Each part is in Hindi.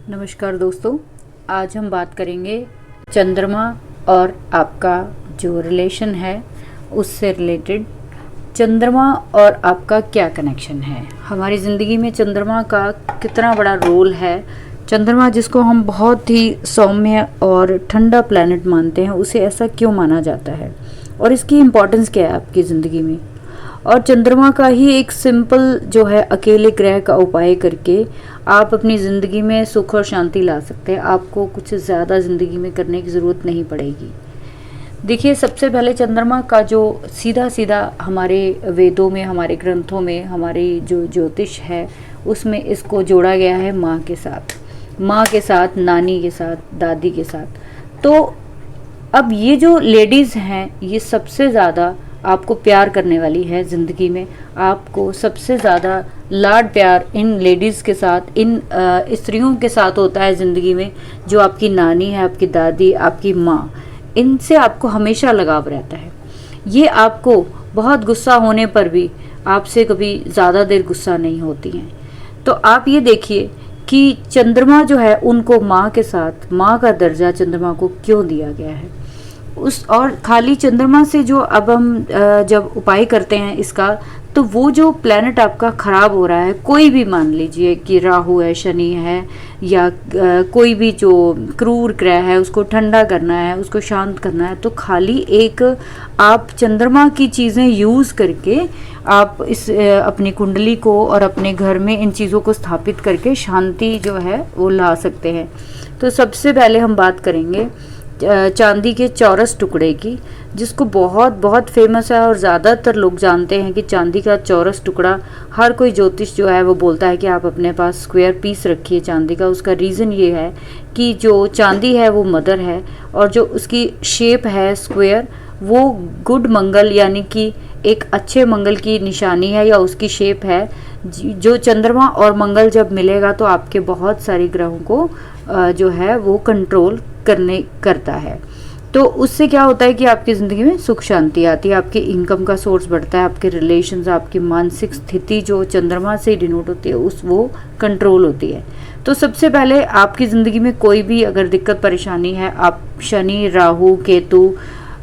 नमस्कार दोस्तों, आज हम बात करेंगे चंद्रमा और आपका जो रिलेशन है उससे रिलेटेड। चंद्रमा और आपका क्या कनेक्शन है, हमारी ज़िंदगी में चंद्रमा का कितना बड़ा रोल है। चंद्रमा जिसको हम बहुत ही सौम्य और ठंडा प्लैनेट मानते हैं, उसे ऐसा क्यों माना जाता है और इसकी इम्पोर्टेंस क्या है आपकी ज़िंदगी में। और चंद्रमा का ही एक सिंपल जो है अकेले ग्रह का उपाय करके आप अपनी ज़िंदगी में सुख और शांति ला सकते हैं। आपको कुछ ज़्यादा ज़िंदगी में करने की ज़रूरत नहीं पड़ेगी। देखिए, सबसे पहले चंद्रमा का जो सीधा सीधा हमारे वेदों में, हमारे ग्रंथों में, हमारी जो ज्योतिष है उसमें इसको जोड़ा गया है माँ के साथ, नानी के साथ, दादी के साथ। तो अब ये जो लेडीज़ हैं ये सबसे ज़्यादा आपको प्यार करने वाली है ज़िंदगी में। आपको सबसे ज़्यादा लाड प्यार इन लेडीज़ के साथ, इन स्त्रियों के साथ होता है ज़िंदगी में। जो आपकी नानी है, आपकी दादी, आपकी माँ, इनसे आपको हमेशा लगाव रहता है। ये आपको बहुत गुस्सा होने पर भी आपसे कभी ज़्यादा देर गुस्सा नहीं होती हैं। तो आप ये देखिए कि चंद्रमा जो है उनको माँ के साथ, माँ का दर्जा चंद्रमा को क्यों दिया गया है। और खाली चंद्रमा से जो अब हम जब उपाय करते हैं इसका, तो वो जो प्लैनेट आपका ख़राब हो रहा है, कोई भी मान लीजिए कि राहु है, शनि है, या कोई भी जो क्रूर ग्रह है, उसको ठंडा करना है, उसको शांत करना है, तो खाली एक आप चंद्रमा की चीज़ें यूज़ करके आप इस अपनी कुंडली को और अपने घर में इन चीज़ों को स्थापित करके शांति जो है वो ला सकते हैं। तो सबसे पहले हम बात करेंगे चांदी के चौरस टुकड़े की, जिसको बहुत बहुत फेमस है और ज़्यादातर लोग जानते हैं कि चांदी का चौरस टुकड़ा, हर कोई ज्योतिष जो है वो बोलता है कि आप अपने पास स्क्वायर पीस रखिए चांदी का। उसका रीज़न ये है कि जो चांदी है वो मदर है और जो उसकी शेप है स्क्वायर, वो गुड मंगल यानी कि एक अच्छे मंगल की निशानी है या उसकी शेप है। जो चंद्रमा और मंगल जब मिलेगा तो आपके बहुत सारे ग्रहों को जो है वो कंट्रोल करता है। तो उससे क्या होता है कि आपकी ज़िंदगी में सुख शांति आती है, आपकी इनकम का सोर्स बढ़ता है, आपके रिलेशंस, आपकी मानसिक स्थिति जो चंद्रमा से डिनोट होती है वो कंट्रोल होती है। तो सबसे पहले आपकी ज़िंदगी में कोई भी अगर दिक्कत परेशानी है, आप शनि, राहु, केतु,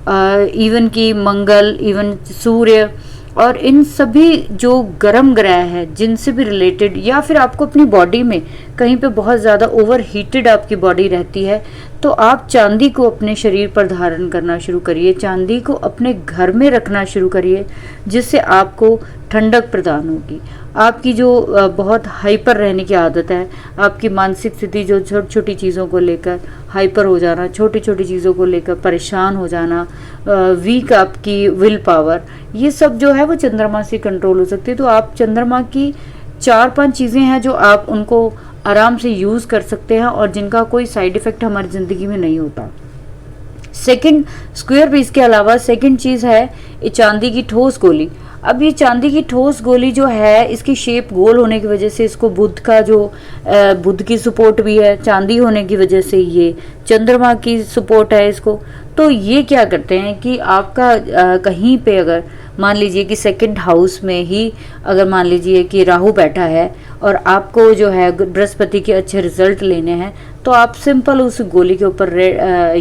इवन की मंगल, इवन सूर्य और इन सभी जो गर्म ग्रह है जिनसे भी रिलेटेड, या फिर आपको अपनी बॉडी में कहीं पे बहुत ज़्यादा ओवर हीटेड आपकी बॉडी रहती है, तो आप चांदी को अपने शरीर पर धारण करना शुरू करिए, चांदी को अपने घर में रखना शुरू करिए, जिससे आपको ठंडक प्रदान होगी। आपकी जो बहुत हाइपर रहने की आदत है, आपकी मानसिक स्थिति जो छोटी छोटी चीज़ों को लेकर हाइपर हो जाना, छोटी छोटी चीज़ों को लेकर परेशान हो जाना, वीक आपकी विल पावर, ये सब जो है वो चंद्रमा से कंट्रोल हो सकती है। तो आप चंद्रमा की 4-5 चीज़ें हैं जो आप उनको आराम से यूज़ कर सकते हैं और जिनका कोई साइड इफ़ेक्ट हमारी ज़िंदगी में नहीं होता। सेकंड, स्क्वायर पीस के अलावा सेकंड चीज़ है ये चांदी की ठोस गोली। अब ये चांदी की ठोस गोली जो है, इसकी शेप गोल होने की वजह से इसको बुध की सपोर्ट भी है, चांदी होने की वजह से ये चंद्रमा की सपोर्ट है इसको। तो ये क्या करते हैं कि आपका कहीं पे अगर मान लीजिए कि सेकंड हाउस में ही अगर मान लीजिए कि राहु बैठा है और आपको जो है बृहस्पति के अच्छे रिजल्ट लेने हैं, तो आप सिंपल उस गोली के ऊपर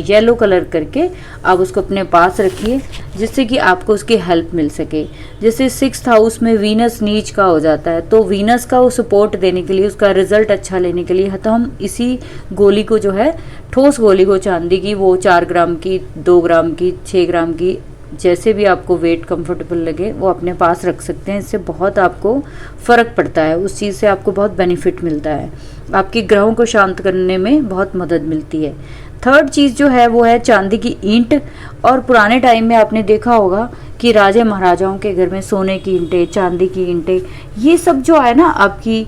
येलो कलर करके आप उसको अपने पास रखिए, जिससे कि आपको उसकी हेल्प मिल सके। जैसे 6th हाउस में वीनस नीच का हो जाता है, तो वीनस का वो सपोर्ट देने के लिए, उसका रिजल्ट अच्छा लेने के लिए, तो हम इसी गोली को जो है, ठोस गोली को चांदी की, वो 4 ग्राम की, 2 ग्राम की, 6 ग्राम की, जैसे भी आपको वेट कंफर्टेबल लगे वो अपने पास रख सकते हैं। इससे बहुत आपको फ़र्क पड़ता है, उस चीज़ से आपको बहुत बेनिफिट मिलता है, आपके ग्रहों को शांत करने में बहुत मदद मिलती है। थर्ड चीज़ जो है वो है चांदी की ईंट। और पुराने टाइम में आपने देखा होगा कि राजे महाराजाओं के घर में सोने की ईंटें, चांदी की ईंटें, ये सब जो है ना आपकी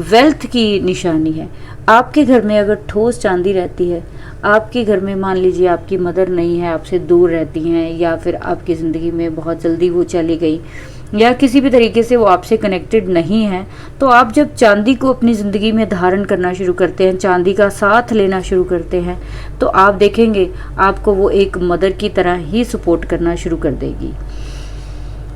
वेल्थ की निशानी है। आपके घर में अगर ठोस चांदी रहती है, आपके घर में मान लीजिए आपकी मदर नहीं है, आपसे दूर रहती हैं, या फिर आपकी ज़िंदगी में बहुत जल्दी वो चली गई, या किसी भी तरीके से वो आपसे कनेक्टेड नहीं है, तो आप जब चांदी को अपनी ज़िंदगी में धारण करना शुरू करते हैं, चांदी का साथ लेना शुरू करते हैं, तो आप देखेंगे आपको वो एक मदर की तरह ही सपोर्ट करना शुरू कर देगी।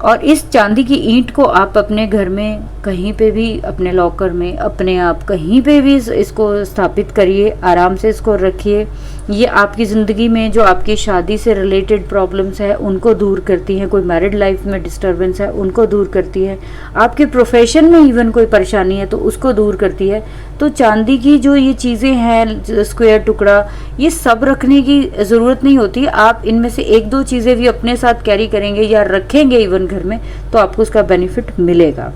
और इस चांदी की ईंट को आप अपने घर में कहीं पे भी, अपने लॉकर में, अपने आप कहीं पे भी इसको स्थापित करिए, आराम से इसको रखिए। ये आपकी ज़िंदगी में जो आपकी शादी से रिलेटेड प्रॉब्लम्स है उनको दूर करती हैं, कोई मैरिड लाइफ में डिस्टर्बेंस है उनको दूर करती है, आपके प्रोफेशन में इवन कोई परेशानी है तो उसको दूर करती है। तो चांदी की जो ये चीज़ें हैं, स्क्वायर टुकड़ा, ये सब रखने की ज़रूरत नहीं होती। आप इनमें से एक दो चीज़ें भी अपने साथ कैरी करेंगे या रखेंगे इवन घर में, तो आपको उसका बेनिफिट मिलेगा।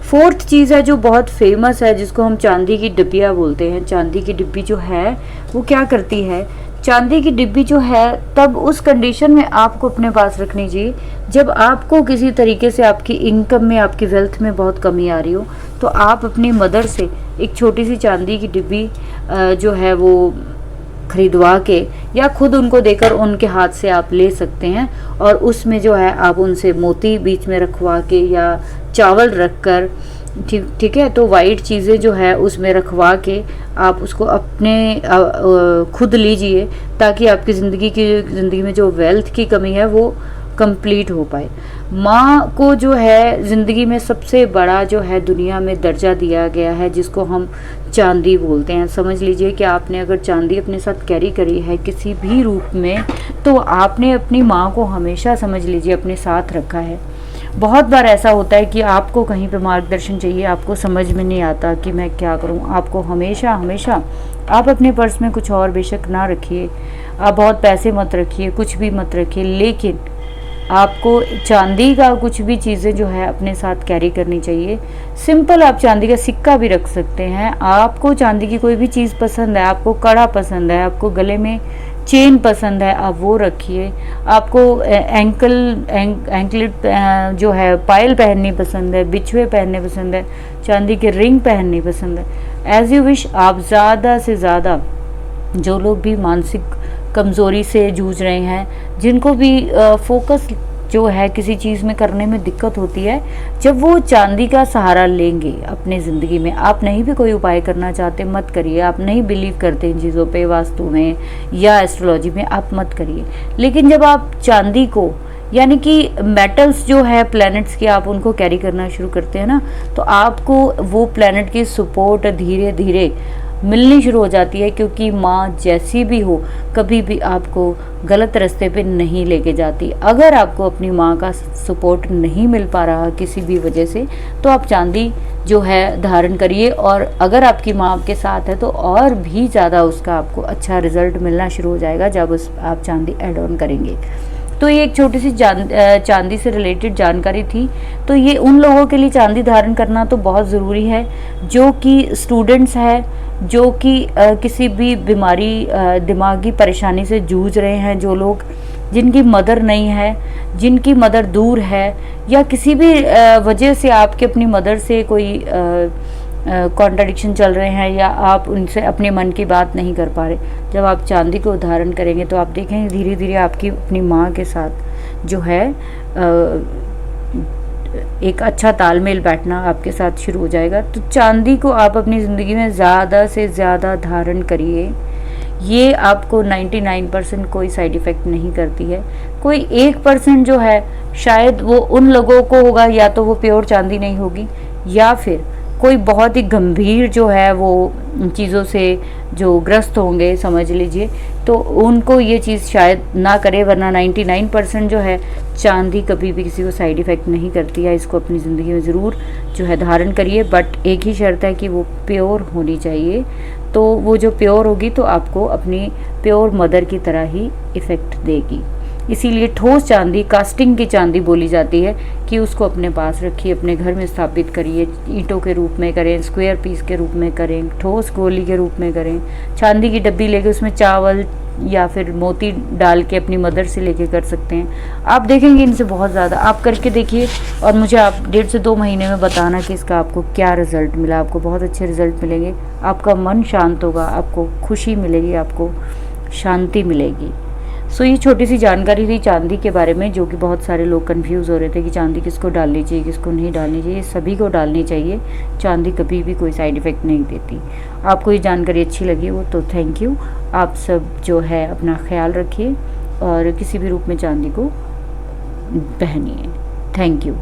फोर्थ चीज़ है जो बहुत फेमस है, जिसको हम चांदी की डिब्बिया बोलते हैं। चांदी की डिब्बी जो है वो क्या करती है, चांदी की डिब्बी जो है तब उस कंडीशन में आपको अपने पास रखनी चाहिए जब आपको किसी तरीके से आपकी इनकम में, आपकी वेल्थ में बहुत कमी आ रही हो, तो आप अपनी मदर से एक छोटी सी चांदी की डिब्बी जो है वो खरीदवा के या खुद उनको देकर उनके हाथ से आप ले सकते हैं। और उसमें जो है आप उनसे मोती बीच में रखवा के या चावल रख कर, ठीक है, तो वाइट चीज़ें जो है उसमें रखवा के आप उसको अपने खुद लीजिए, ताकि आपकी ज़िंदगी में जो वेल्थ की कमी है वो कंप्लीट हो पाए। माँ को जो है ज़िंदगी में सबसे बड़ा जो है दुनिया में दर्जा दिया गया है, जिसको हम चांदी बोलते हैं। समझ लीजिए कि आपने अगर चांदी अपने साथ कैरी करी है किसी भी रूप में, तो आपने अपनी माँ को हमेशा, समझ लीजिए, अपने साथ रखा है। बहुत बार ऐसा होता है कि आपको कहीं पे मार्गदर्शन चाहिए, आपको समझ में नहीं आता कि मैं क्या करूं। आपको हमेशा हमेशा आप अपने पर्स में कुछ और बेशक ना रखिए, आप बहुत पैसे मत रखिए, कुछ भी मत रखिए, लेकिन आपको चांदी का कुछ भी चीज़ें जो है अपने साथ कैरी करनी चाहिए। सिंपल आप चांदी का सिक्का भी रख सकते हैं। आपको चांदी की कोई भी चीज़ पसंद है, आपको कड़ा पसंद है, आपको गले में चेन पसंद है, आप वो रखिए। आपको एंकलेट जो है पायल पहननी पसंद है, बिछुए पहनने पसंद है, चांदी के रिंग पहननी पसंद है, एज यू विश। आप ज़्यादा से ज़्यादा, जो लोग भी मानसिक कमज़ोरी से जूझ रहे हैं, जिनको भी फोकस जो है किसी चीज़ में करने में दिक्कत होती है, जब वो चांदी का सहारा लेंगे अपने ज़िंदगी में, आप नहीं भी कोई उपाय करना चाहते मत करिए, आप नहीं बिलीव करते इन चीज़ों पे, वास्तु में या एस्ट्रोलॉजी में, आप मत करिए। लेकिन जब आप चांदी को, यानी कि मेटल्स जो है प्लैनेट्स के, आप उनको कैरी करना शुरू करते हैं ना, तो आपको वो प्लैनेट की सपोर्ट धीरे धीरे मिलनी शुरू हो जाती है। क्योंकि माँ जैसी भी हो, कभी भी आपको गलत रास्ते पे नहीं लेके जाती। अगर आपको अपनी माँ का सपोर्ट नहीं मिल पा रहा किसी भी वजह से, तो आप चांदी जो है धारण करिए, और अगर आपकी माँ आपके साथ है तो और भी ज़्यादा उसका आपको अच्छा रिजल्ट मिलना शुरू हो जाएगा जब आप चांदी ऐड ऑन करेंगे। तो ये एक छोटी सी चांदी से रिलेटेड जानकारी थी। तो ये उन लोगों के लिए चांदी धारण करना तो बहुत ज़रूरी है जो कि स्टूडेंट्स हैं, जो कि किसी भी बीमारी, दिमागी परेशानी से जूझ रहे हैं, जो लोग जिनकी मदर नहीं है, जिनकी मदर दूर है, या किसी भी वजह से आपके अपनी मदर से कोई कॉन्ट्रडिक्शन चल रहे हैं, या आप उनसे अपने मन की बात नहीं कर पा रहे। जब आप चांदी को धारण करेंगे तो आप देखेंगे धीरे धीरे आपकी अपनी माँ के साथ जो है एक अच्छा तालमेल बैठना आपके साथ शुरू हो जाएगा। तो चांदी को आप अपनी ज़िंदगी में ज़्यादा से ज़्यादा धारण करिए। ये आपको 99% कोई साइड इफ़ेक्ट नहीं करती है। कोई 1% जो है शायद वो उन लोगों को होगा, या तो वो प्योर चांदी नहीं होगी, या फिर कोई बहुत ही गंभीर जो है वो चीज़ों से जो ग्रस्त होंगे, समझ लीजिए, तो उनको ये चीज़ शायद ना करे। वरना 99% जो है चांदी कभी भी किसी को साइड इफ़ेक्ट नहीं करती है। इसको अपनी ज़िंदगी में ज़रूर जो है धारण करिए, बट एक ही शर्त है कि वो प्योर होनी चाहिए। तो वो जो प्योर होगी तो आपको अपनी प्योर मदर की तरह ही इफ़ेक्ट देगी। इसीलिए ठोस चांदी, कास्टिंग की चांदी बोली जाती है कि उसको अपने पास रखिए, अपने घर में स्थापित करिए। ईंटों के रूप में करें, स्क्वायर पीस के रूप में करें, ठोस गोली के रूप में करें, चांदी की डब्बी लेके उसमें चावल या फिर मोती डाल के अपनी मदर से लेके कर सकते हैं। आप देखेंगे इनसे बहुत ज़्यादा, आप करके देखिए और मुझे आप 1.5 से 2 महीने में बताना कि इसका आपको क्या रिज़ल्ट मिला। आपको बहुत अच्छे रिज़ल्ट मिलेंगे, आपका मन शांत होगा, आपको खुशी मिलेगी, आपको शांति मिलेगी। सो ये छोटी सी जानकारी थी चांदी के बारे में, जो कि बहुत सारे लोग कंफ्यूज हो रहे थे कि चांदी किसको डालनी चाहिए, किसको नहीं डालनी चाहिए। सभी को डालनी चाहिए, चांदी कभी भी कोई साइड इफ़ेक्ट नहीं देती। आपको ये जानकारी अच्छी लगी हो तो थैंक यू। आप सब जो है अपना ख्याल रखिए और किसी भी रूप में चांदी को पहनिए। Thank you.